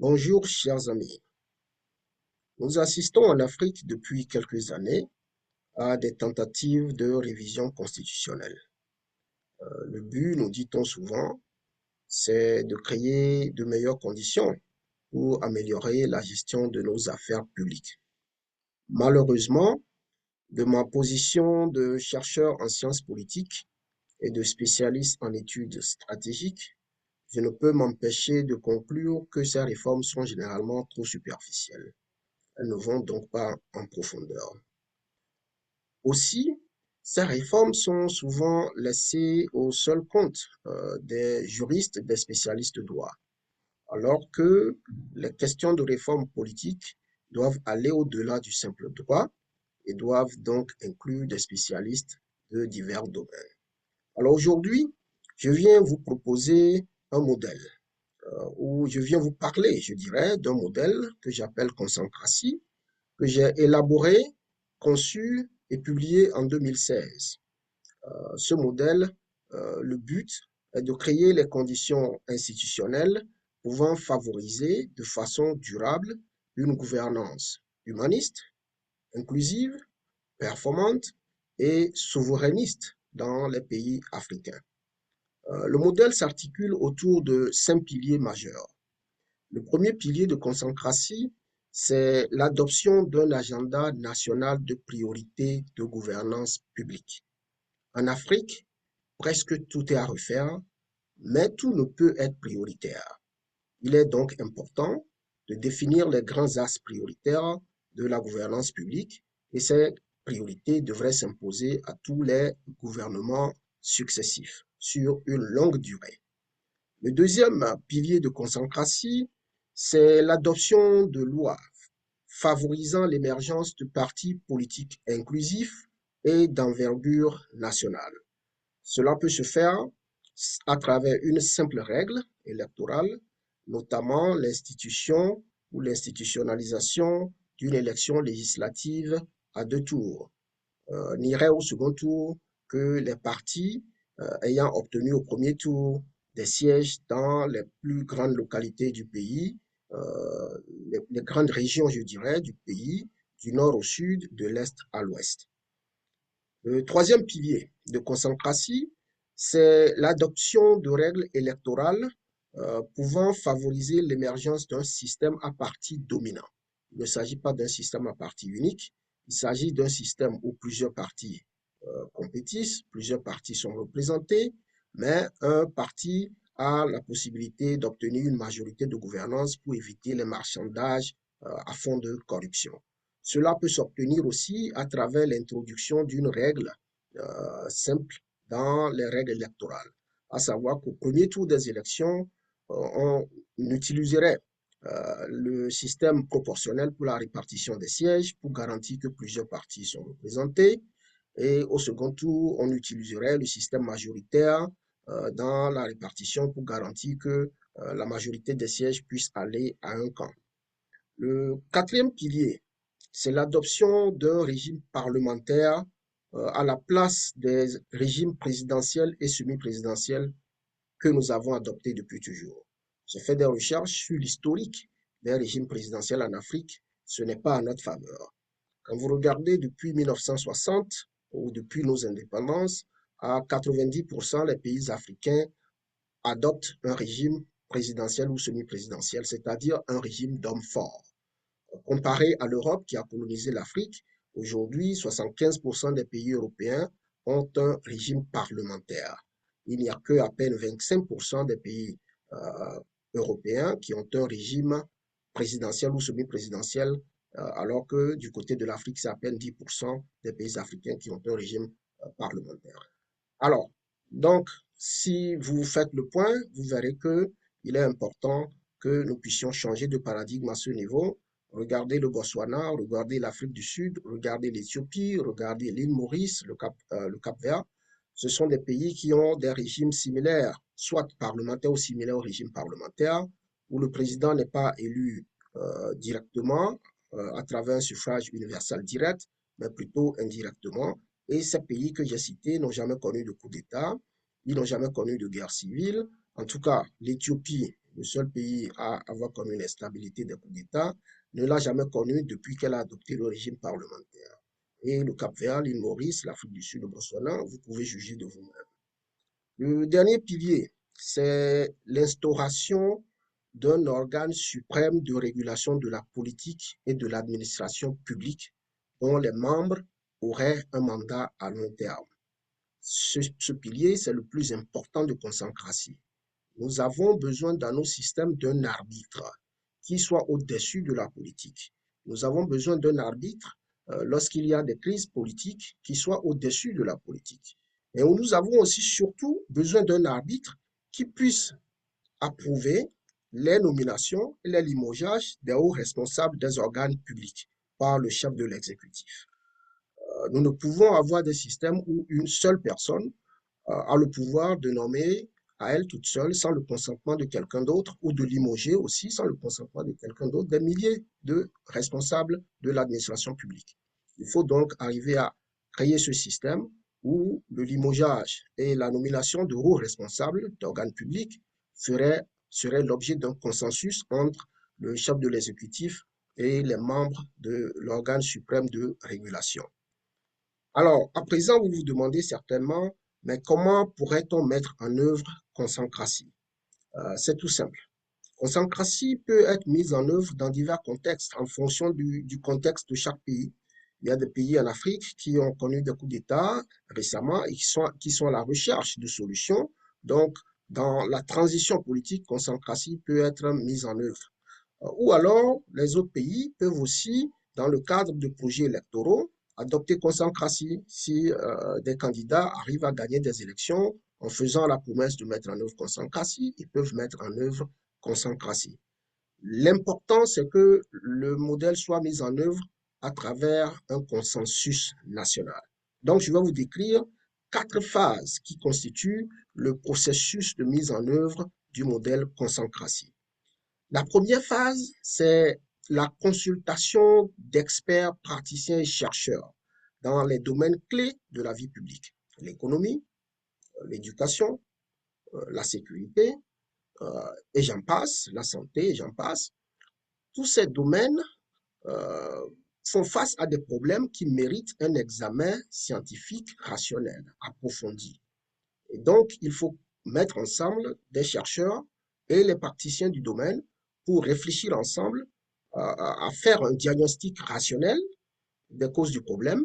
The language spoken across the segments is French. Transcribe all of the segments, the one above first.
Bonjour, chers amis. Nous assistons en Afrique depuis quelques années à des tentatives de révision constitutionnelle. Le but, nous dit-on souvent, c'est de créer de meilleures conditions pour améliorer la gestion de nos affaires publiques. Malheureusement, de ma position de chercheur en sciences politiques et de spécialiste en études stratégiques, je ne peux m'empêcher de conclure que ces réformes sont généralement trop superficielles. Elles ne vont donc pas en profondeur. Aussi, ces réformes sont souvent laissées au seul compte des juristes, des spécialistes de droit, alors que les questions de réforme politique doivent aller au-delà du simple droit et doivent donc inclure des spécialistes de divers domaines. Alors aujourd'hui, je viens vous proposer un modèle, ou je viens vous parler, je dirais, d'un modèle que j'appelle Concentratie, que j'ai élaboré, conçu et publié en 2016. Ce modèle, le but est de créer les conditions institutionnelles pouvant favoriser de façon durable une gouvernance humaniste, inclusive, performante et souverainiste dans les pays africains. Le modèle s'articule autour de 5 piliers majeurs. Le premier pilier de Concentratie, c'est l'adoption d'un agenda national de priorité de gouvernance publique. En Afrique, presque tout est à refaire, mais tout ne peut être prioritaire. Il est donc important de définir les grands axes prioritaires de la gouvernance publique et ces priorités devraient s'imposer à tous les gouvernements successifs sur une longue durée. Le deuxième pilier de Concentratie, c'est l'adoption de lois favorisant l'émergence de partis politiques inclusifs et d'envergure nationale. Cela peut se faire à travers une simple règle électorale, notamment l'institution ou l'institutionnalisation d'une élection législative à 2 tours. N'irait au second tour que les partis ayant obtenu au premier tour des sièges dans les plus grandes localités du pays, les grandes régions, je dirais, du pays, du nord au sud, de l'est à l'ouest. Le troisième pilier de Concentratie, c'est l'adoption de règles électorales pouvant favoriser l'émergence d'un système à parti dominant. Il ne s'agit pas d'un système à parti unique, il s'agit d'un système où plusieurs partis compétissent, plusieurs partis sont représentés, mais un parti a la possibilité d'obtenir une majorité de gouvernance pour éviter les marchandages à fond de corruption. Cela peut s'obtenir aussi à travers l'introduction d'une règle simple dans les règles électorales, à savoir qu'au premier tour des élections, on utiliserait le système proportionnel pour la répartition des sièges pour garantir que plusieurs partis sont représentés. Et au second tour, on utiliserait le système majoritaire dans la répartition pour garantir que la majorité des sièges puisse aller à un camp. Le quatrième pilier, c'est l'adoption d'un régime parlementaire à la place des régimes présidentiels et semi-présidentiels que nous avons adoptés depuis toujours. J'ai fait des recherches sur l'historique des régimes présidentiels en Afrique. Ce n'est pas à notre faveur. Quand vous regardez depuis 1960 ou depuis nos indépendances, à 90%, les pays africains adoptent un régime présidentiel ou semi-présidentiel, c'est-à-dire un régime d'hommes forts. Comparé à l'Europe qui a colonisé l'Afrique, aujourd'hui, 75% des pays européens ont un régime parlementaire. Il n'y a que à peine 25% des pays européens qui ont un régime présidentiel ou semi-présidentiel, alors que du côté de l'Afrique, c'est à peine 10% des pays africains qui ont un régime parlementaire. Alors, donc, si vous faites le point, vous verrez que il est important que nous puissions changer de paradigme à ce niveau. Regardez le Botswana, regardez l'Afrique du Sud, regardez l'Éthiopie, regardez l'île Maurice, le Cap-Vert. Ce sont des pays qui ont des régimes similaires, soit parlementaires ou similaires au régime parlementaire, où le président n'est pas élu directement à travers un suffrage universel direct, mais plutôt indirectement. Et ces pays que j'ai cités n'ont jamais connu de coup d'État, ils n'ont jamais connu de guerre civile. En tout cas, l'Éthiopie le seul pays à avoir connu une instabilité des coups d'État, ne l'a jamais connue depuis qu'elle a adopté le régime parlementaire. Et le Cap-Vert, l'île Maurice, l'Afrique du Sud, le Botswana, vous pouvez juger de vous-même. Le dernier pilier, c'est l'instauration d'un organe suprême de régulation de la politique et de l'administration publique dont les membres auraient un mandat à long terme. Ce pilier, c'est le plus important de Consancratie. Nous avons besoin dans nos systèmes d'un arbitre qui soit au-dessus de la politique. Nous avons besoin d'un arbitre lorsqu'il y a des crises politiques qui soit au-dessus de la politique. Et nous avons aussi surtout besoin d'un arbitre qui puisse approuver les nominations et les limogeages des hauts responsables des organes publics par le chef de l'exécutif. Nous ne pouvons avoir des systèmes où une seule personne a le pouvoir de nommer à elle toute seule, sans le consentement de quelqu'un d'autre, ou de limoger aussi, sans le consentement de quelqu'un d'autre, des milliers de responsables de l'administration publique. Il faut donc arriver à créer ce système où le limogeage et la nomination de hauts responsables d'organes publics serait l'objet d'un consensus entre le chef de l'exécutif et les membres de l'organe suprême de régulation. Alors, à présent, vous vous demandez certainement, mais comment pourrait-on mettre en œuvre Consancratie? C'est tout simple. Consancratie peut être mise en œuvre dans divers contextes en fonction du contexte de chaque pays. Il y a des pays en Afrique qui ont connu des coups d'État récemment et qui sont à la recherche de solutions. Donc, dans la transition politique, Consancratie peut être mise en œuvre. Ou alors, les autres pays peuvent aussi, dans le cadre de projets électoraux, adopter Consancratie si des candidats arrivent à gagner des élections en faisant la promesse de mettre en œuvre Consancratie, ils peuvent mettre en œuvre Consancratie. L'important, c'est que le modèle soit mis en œuvre à travers un consensus national. Donc, je vais vous décrire 4 phases qui constituent le processus de mise en œuvre du modèle Consancratie. La première phase, c'est la consultation d'experts, praticiens et chercheurs dans les domaines clés de la vie publique, l'économie, l'éducation, la sécurité, et j'en passe, la santé, et j'en passe. Tous ces domaines font face à des problèmes qui méritent un examen scientifique rationnel, approfondi. Et donc, il faut mettre ensemble des chercheurs et les praticiens du domaine pour réfléchir ensemble à faire un diagnostic rationnel des causes du problème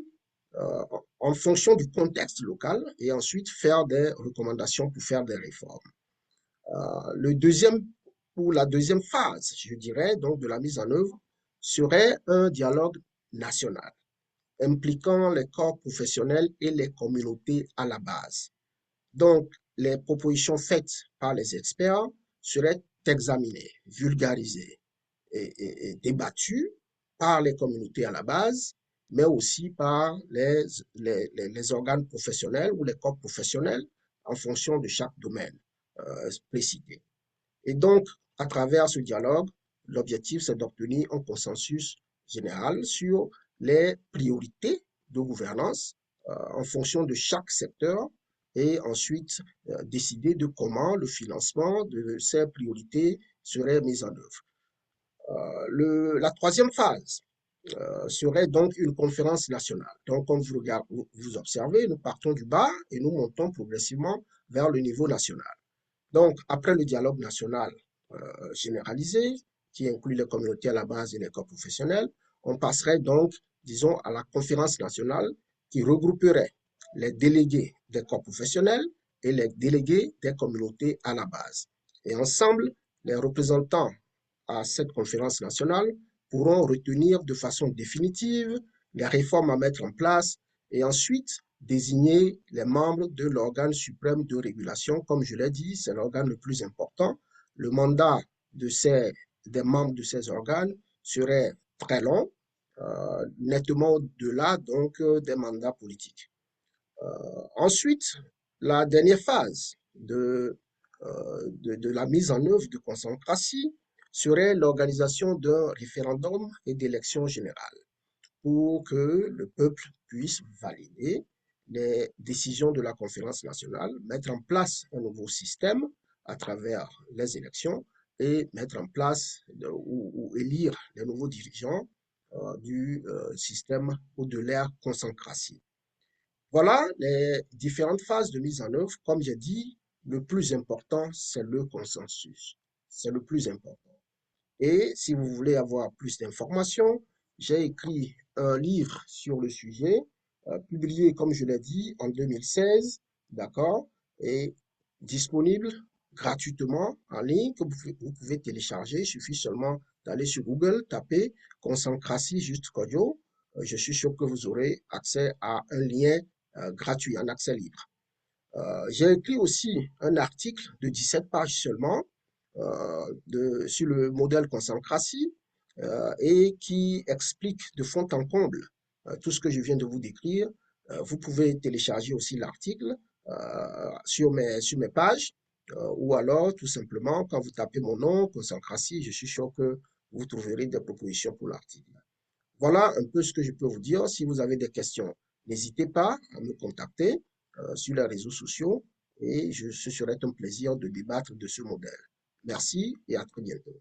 en fonction du contexte local et ensuite faire des recommandations pour faire des réformes. Le deuxième, ou la deuxième phase, je dirais, donc de la mise en œuvre, serait un dialogue national impliquant les corps professionnels et les communautés à la base. Donc, les propositions faites par les experts seraient examinées, vulgarisées et débattues par les communautés à la base, mais aussi par les organes professionnels ou les corps professionnels en fonction de chaque domaine précité. Et donc, à travers ce dialogue, l'objectif, c'est d'obtenir un consensus général sur les priorités de gouvernance en fonction de chaque secteur et ensuite décider de comment le financement de ces priorités serait mis en œuvre. La troisième phase serait donc une conférence nationale. Donc, comme vous observez, nous partons du bas et nous montons progressivement vers le niveau national. Donc, après le dialogue national généralisé, qui inclut les communautés à la base et les corps professionnels, on passerait donc, disons, à la conférence nationale qui regrouperait les délégués des corps professionnels et les délégués des communautés à la base. Et ensemble, les représentants à cette conférence nationale pourront retenir de façon définitive les réformes à mettre en place et ensuite désigner les membres de l'organe suprême de régulation. Comme je l'ai dit, c'est l'organe le plus important. Le mandat des membres de ces organes serait très long, nettement au-delà donc des mandats politiques. Ensuite, la dernière phase de la mise en œuvre de Consancratie serait l'organisation d'un référendum et d'élections générales pour que le peuple puisse valider les décisions de la conférence nationale, mettre en place un nouveau système à travers les élections et mettre en place ou élire les nouveaux dirigeants du système ou de l'ère consancratie. Voilà les différentes phases de mise en œuvre. Comme j'ai dit, le plus important, c'est le consensus. C'est le plus important. Et si vous voulez avoir plus d'informations, j'ai écrit un livre sur le sujet, publié, comme je l'ai dit, en 2016, d'accord, et disponible gratuitement en ligne que vous pouvez télécharger. Il suffit seulement d'aller sur Google, taper Consancratie Juste Caudio. Je suis sûr que vous aurez accès à un lien gratuit, en accès libre. J'ai écrit aussi un article de 17 pages seulement sur le modèle Consancratie et qui explique de fond en comble tout ce que je viens de vous décrire. Vous pouvez télécharger aussi l'article sur mes pages ou alors tout simplement quand vous tapez mon nom, Consancratie, je suis sûr que vous trouverez des propositions pour l'article. Voilà un peu ce que je peux vous dire. Si vous avez des questions, n'hésitez pas à me contacter sur les réseaux sociaux et ce serait un plaisir de débattre de ce modèle. Merci et à très bientôt.